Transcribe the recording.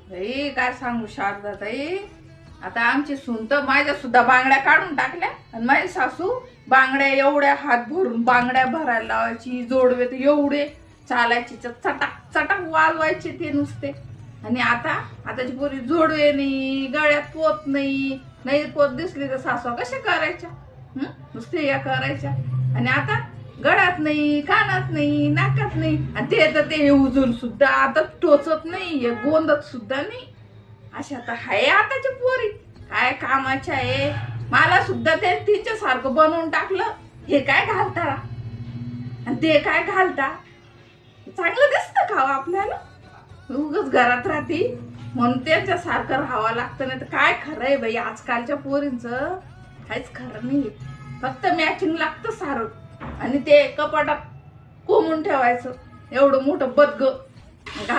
बाई काय सांगू शारदा ताई, आता आमची सून तर माझ्या सुद्धा बांगड्या काढून टाकल्या आणि माझी सासू बांगड्या एवढ्या हात भरून बांगड्या भरायला लावायची, जोडवे तर एवढे चालायची चटाक चटाक वाजवायचे ते नुसते. आणि आताची पोरी जोडवे नाही, गळ्यात पोत नाही, नाही पोत दिसली तर सासू कशा करायच्या, नुसते या करायच्या. आणि आता गळ्यात नाही, कानात नाही, नाकात नाही, आणि ते तर ते उजून सुद्धा आता टोचत नाही, गोंदत सुद्धा नाही. अशा तर हाय आताची पोरी, काय कामाच्या आहे. मला सुद्धा ते तिच्या सारखं बनवून टाकलं. हे काय घालता आणि ते काय घालता, चांगलं दिसतं का हो आपल्याला? उगाच घरात राहती म्हणून त्यांच्या सारखं राहावं लागतं. नाही तर काय खरं आहे बाई, आजकालच्या पोरींचं काहीच खरं नाही. फक्त मॅचिंग लागतं सारं, आणि ते कपाटात कोंबून ठेवायचं एवढं मोठं बदग